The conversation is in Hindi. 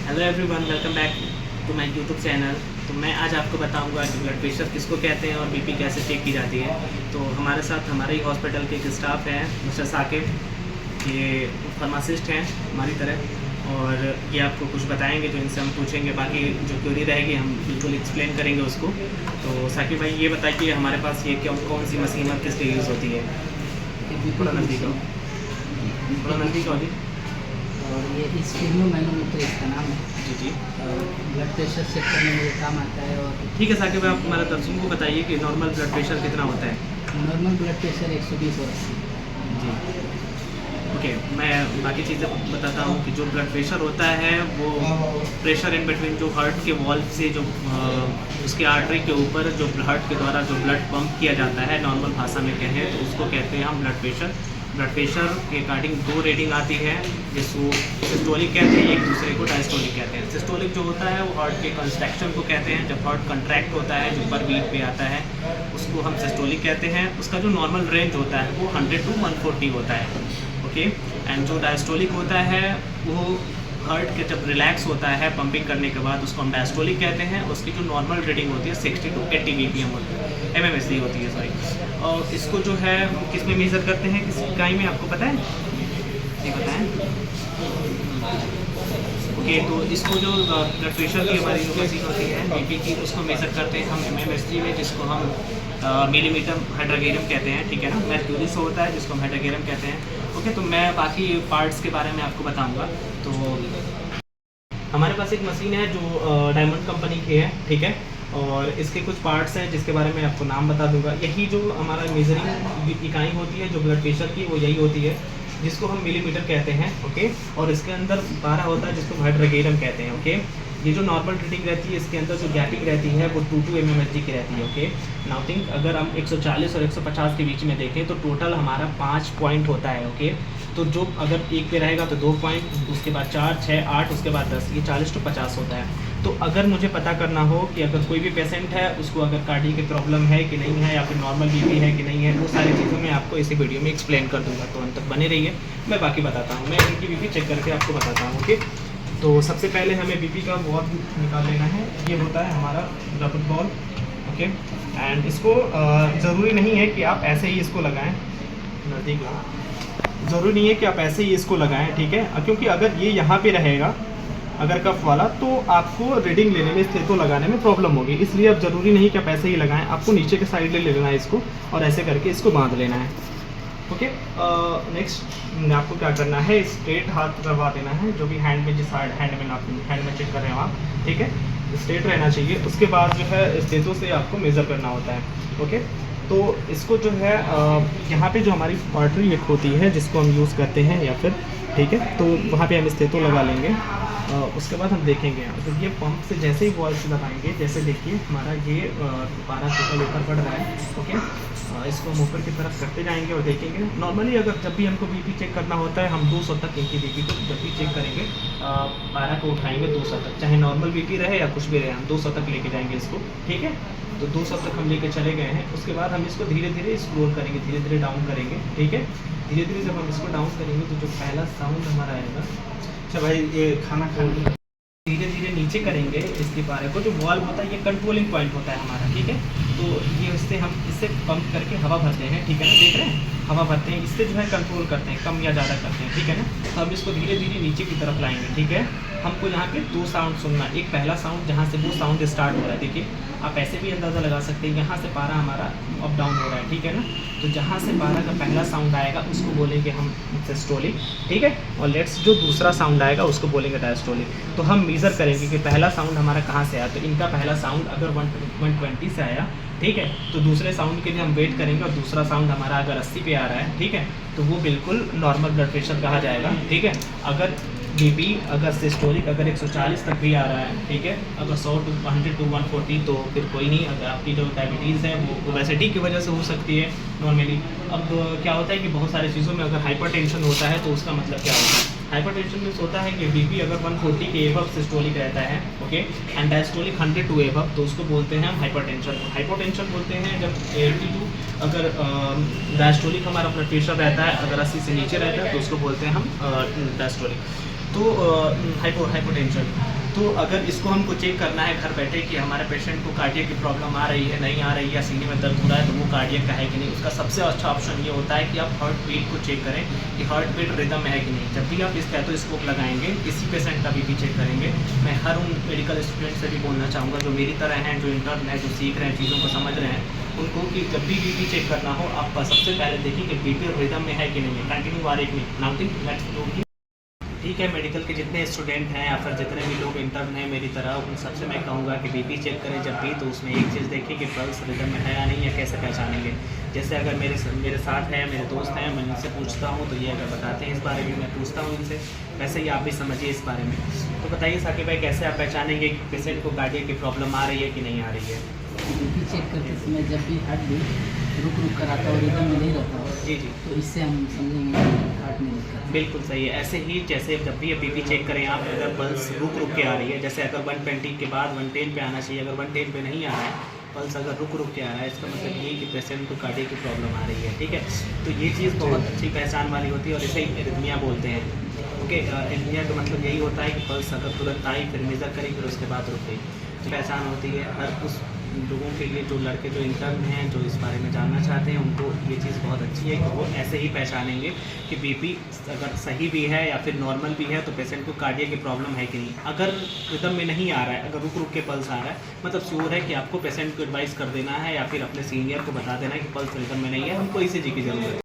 Hello everyone, welcome back to my YouTube channel. तो मैं आज आपको बताऊंगा कि ब्लड प्रेशर किसको कहते हैं और बीपी कैसे चेक की जाती है। तो हमारे साथ हमारे ही हॉस्पिटल के एक स्टाफ हैं, मिस्टर साकिब। ये फार्मासिस्ट हैं हमारी तरह, और ये आपको कुछ बताएंगे जो इनसे हम पूछेंगे। बाकी जो क्वेरी रहेगी हम बिल्कुल एक्सप्लेन करेंगे उसको। तो साकिब भाई, ये बताइए हमारे पास ये कौन सी मशीन और किस लिए यूज़ होती है? थोड़ा नज़दीक हो, थोड़ा नज़दीक हो जी। और ये स्टीरियो मैनोमीटर इसका नाम है। जी जी, ब्लड प्रेशर चेक करने में ये काम आता है। और ठीक है साकिब भाई, आप हमारे दर्शकों को बताइए कि नॉर्मल ब्लड प्रेशर कितना होता है? नॉर्मल ब्लड प्रेशर 120 और 80। जी, ओके। मैं बाकी चीज़ें बताता हूँ कि जो ब्लड प्रेशर होता है वो प्रेशर इन बिटवीन जो हार्ट के वॉल से जो उसके आर्टरी के ऊपर जो हार्ट के द्वारा जो ब्लड पंप किया जाता है, नॉर्मल भाषा में कहें तो उसको कहते हैं हम ब्लड प्रेशर। ब्लड प्रेशर के अकॉर्डिंग दो रेटिंग आती है, जिसको सिस्टोलिक कहते हैं, एक दूसरे को डायस्टोलिक कहते हैं। सिस्टोलिक जो होता है वो हार्ट के कंस्ट्रक्शन को कहते हैं। जब हार्ट कंट्रैक्ट होता है, जो पर बीट पे आता है, उसको हम सिस्टोलिक कहते हैं। उसका जो नॉर्मल रेंज होता है वो 100 to 140 होता है, ओके। एंड जो डायस्टोलिक होता है वो हार्ट के जब रिलैक्स होता है पंपिंग करने के बाद, उसको हम डायस्टोलिक कहते हैं। उसकी जो नॉर्मल रीडिंग होती है 60 to 80 BPM होती है, mmHg होती है, सॉरी। और इसको जो है किस में मेज़र करते हैं, किस इकाई में, आपको पता है? नहीं पता है? ओके, तो इसको जो ब्लड प्रेशर की हमारी जो मशीन होती है बीपी की, उसको मेज़र करते हैं हम mmHg में, जिसको हम मिलीमीटर हाइड्रोगेरियम कहते हैं, ठीक है ना। मर्क्यूरी से होता है जिसको हम हाइड्रोगेरियम कहते हैं, ओके। तो मैं बाकी पार्ट्स के बारे में आपको बताऊंगा। तो हमारे पास एक मशीन है जो डायमंड कंपनी की है, ठीक है। और इसके कुछ पार्ट्स हैं जिसके बारे में आपको नाम बता दूंगा। यही जो हमारा मेजरिंग इकाई होती है जो ब्लड प्रेशर की, वो यही होती है, जिसको हम मिलीमीटर कहते हैं, ओके। और इसके अंदर 12 होता है जिसको हाइड्रोगेरियम कहते हैं, ओके। ये जो नॉर्मल रीडिंग रहती है, इसके अंदर जो गैपिंग रहती है वो 2 mmHg की रहती है, ओके। नाउ थिंक, अगर हम 140 और 150 के बीच में देखें तो टोटल हमारा 5 पॉइंट होता है, ओके। तो जो अगर एक पे रहेगा तो 2 पॉइंट, उसके बाद 4, 6, 8, उसके बाद 10, ये 40 to 50 होता है। तो अगर मुझे पता करना हो कि अगर कोई भी पेशेंट है उसको अगर कार्डियक की प्रॉब्लम है कि नहीं है, या फिर नॉर्मल बीपी है कि नहीं है, वो सारी चीज़ें मैं आपको इसी वीडियो में एक्सप्लेन कर दूंगा। तो अंत तक बने रहिए, मैं बाकी बताता हूँ। मैं इनकी बीपी चेक करके आपको बताता हूँ, ओके। तो सबसे पहले हमें बीपी का वॉल निकाल लेना है। ये होता है हमारा रबड़ बॉल, ओके। एंड इसको ज़रूरी नहीं है कि आप ऐसे ही इसको लगाएं, नज़दीक लगाएं। ज़रूरी नहीं है कि आप ऐसे ही इसको लगाएं, ठीक है, क्योंकि अगर ये यहाँ पे रहेगा, अगर कफ वाला, तो आपको रीडिंग लेने में, स्टेथो लगाने में प्रॉब्लम होगी। इसलिए अब ज़रूरी नहीं कि आप ऐसे ही लगाएं, आपको नीचे के साइड ले लेना है इसको, और ऐसे करके इसको बांध लेना है, ओके। नेक्स्ट आपको क्या करना है, स्ट्रेट हाथ करवा देना है, जो भी हैंड में, जिस हैंड में आप हैंड में चेक कर रहे हो आप, ठीक है, स्ट्रेट रहना चाहिए। उसके बाद जो है स्टेथो से आपको मेज़र करना होता है, ओके। तो इसको जो है यहाँ पे जो हमारी आर्टरी एक होती है जिसको हम यूज़ करते हैं, या फिर, ठीक है, तो वहाँ पे हम स्टेथो लगा लेंगे। उसके बाद हम देखेंगे, तो ये पंप से जैसे ही वॉल से लगाएंगे, जैसे देखिए हमारा ये 12 टोटल ऊपर बढ़ रहा है, ओके। इसको हम ऊपर की तरफ करते जाएंगे और देखेंगे। नॉर्मली अगर जब भी हमको बीपी चेक करना होता है, हम 200 तक इनकी बीपी को जब भी चेक करेंगे, 12 को उठाएंगे 200 तक, चाहे नॉर्मल बीपी रहे या कुछ भी रहे, हम 200 तक लेके जाएंगे इसको, ठीक है। तो 200 तक हम लेके चले गए हैं। उसके बाद हम इसको धीरे धीरे स्क्रॉल करेंगे, धीरे धीरे डाउन करेंगे, ठीक है। धीरे धीरे जब हम इसको डाउन करेंगे तो जो पहला साउंड हमारा आएगा, अच्छा भाई ये खाना खाने, धीरे धीरे नीचे करेंगे इसके पारे को, जो वॉल्व होता है ये कंट्रोलिंग पॉइंट होता है हमारा, ठीक है। तो ये इससे हम इससे पंप करके हवा भरते हैं, ठीक है ना, देख रहे हैं, हवा भरते हैं, इससे जो है कंट्रोल करते हैं, कम या ज़्यादा करते हैं, ठीक है ना। तो हम इसको धीरे धीरे नीचे की तरफ लाएंगे, ठीक है। हमको यहाँ पे 2 साउंड सुनना, एक पहला साउंड जहाँ से वो साउंड स्टार्ट हो रहा है, देखिए आप ऐसे भी अंदाज़ा लगा सकते हैं, यहाँ से पारा हमारा अप डाउन हो रहा है, ठीक है ना। तो जहाँ से पारा का पहला साउंड आएगा उसको बोलेंगे हम सिस्टोलिक, ठीक है। और लेट्स जो दूसरा साउंड आएगा उसको बोलेंगे डायस्टोलिक। तो हम मेज़र करेंगे कि पहला साउंड हमारा कहाँ से आया। तो इनका पहला साउंड अगर 120 से आया, ठीक है, तो दूसरे साउंड के लिए हम वेट करेंगे, और दूसरा साउंड हमारा अगर 80 पे आ रहा है, ठीक है, तो वो बिल्कुल नॉर्मल ब्लड प्रेशर कहा जाएगा, ठीक है। अगर बीपी अगर सिस्टोलिक अगर 140 तक भी आ रहा है, ठीक है, अगर 100 to 140 तो फिर कोई नहीं। अगर आपकी जो डायबिटीज़ है वो ओबेसिटी की वजह से हो सकती है नॉर्मली। अब क्या होता है कि बहुत सारी चीज़ों में अगर हाइपरटेंशन होता है तो उसका मतलब क्या होता है, हाइपरटेंशन में होता है कि बीपी अगर 140 के एबव सिस्टोलिक रहता है, okay, and diastolic 100 to above, तो उसको बोलते हैं हम हाइपरटेंशन। हाइपोटेंशन बोलते हैं जब 82 अगर डायस्टोलिक हमारा ब्लड प्रेशर रहता है, अगर 80 से नीचे रहता है तो उसको बोलते हैं हम डायस्टोलिक। तो हाइपोटेंशन। तो अगर इसको हमको चेक करना है घर बैठे कि हमारे पेशेंट को कार्डियक की प्रॉब्लम आ रही है, नहीं आ रही है, या सीने में दर्द हो रहा है, तो वो कार्डियक का है कि नहीं, उसका सबसे अच्छा ऑप्शन ये होता है कि आप हार्ट बीट को चेक करें कि हार्ट बीट रिदम में है कि नहीं। जब भी आप इस स्टेथोस्कोप लगाएंगे, किसी पेशेंट का बीपी चेक करेंगे, मैं हर उन मेडिकल स्टूडेंट से भी बोलना चाहूँगा जो मेरी तरह हैं, जो इंटर्न है, जो सीख रहे हैं, चीज़ों को समझ रहे हैं, उनको कि जब भी बीपी चेक करना हो, आप सबसे पहले देखिए कि बीपी रिदम में है कि नहीं है। कंटिन्यू आर एक मिनट नाउटिंग लेट्स डू। ठीक है, मेडिकल के जितने स्टूडेंट हैं या फिर जितने भी लोग इंटर्न हैं मेरी तरह, उन सबसे मैं कहूँगा कि बीपी चेक करें जब भी, तो उसमें एक चीज़ देखिए कि पल्स रिदम में है या नहीं है, कैसे पहचानेंगे। जैसे अगर मेरे साथ है, मेरे दोस्त हैं, मैं इनसे पूछता हूँ तो ये अगर बताते हैं इस बारे में, मैं पूछता हूँ इनसे, वैसे ही आप भी समझिए इस बारे में। तो बताइए साकिब भाई, कैसे आप पहचानेंगे कि पेशेंट को कार्डियक की प्रॉब्लम आ रही है कि नहीं आ रही है? बीपी चेक करते समय जब भी हार्ट बीट रुक कर आता और रिदम में नहीं रहता हो, जी जी, तो इससे हम समझेंगे कि हार्ट में दिक्कत है। बिल्कुल सही है। ऐसे ही जैसे जब भी बीपी चेक करें आप, अगर पल्स रुक के आ रही है, जैसे अगर 120 के बाद 110 पे आना चाहिए, अगर 110 पे नहीं आ रहा है, पल्स अगर रुक के आ रहा है, इसका मतलब ये कि पेशेंट को कार्डियक की प्रॉब्लम आ रही है। ठीक है, तो ये चीज़ बहुत अच्छी पहचान वाली होती है और इसे एरिथमिया बोलते हैं। ओके, एरिथमिया का मतलब यही होता है कि पल्स अगर तुरंत आई, फिर मेज़र करी, फिर उसके बाद रुक गई, तो पहचान होती है। हर उस लोगों के लिए, जो लड़के जो इंटर्न हैं, जो इस बारे में जानना चाहते हैं, उनको ये चीज़ बहुत अच्छी है कि वो ऐसे ही पहचानेंगे कि बीपी अगर सही भी है या फिर नॉर्मल भी है, तो पेशेंट को कार्डियक की प्रॉब्लम है कि नहीं। अगर रिदम में नहीं आ रहा है, अगर रुक के पल्स आ रहा है, मतलब श्योर है कि आपको पेशेंट को एडवाइस कर देना है या फिर अपने सीनियर को बता देना है कि पल्स रिदम में नहीं है, हमको ईसीजी की ज़रूरत है।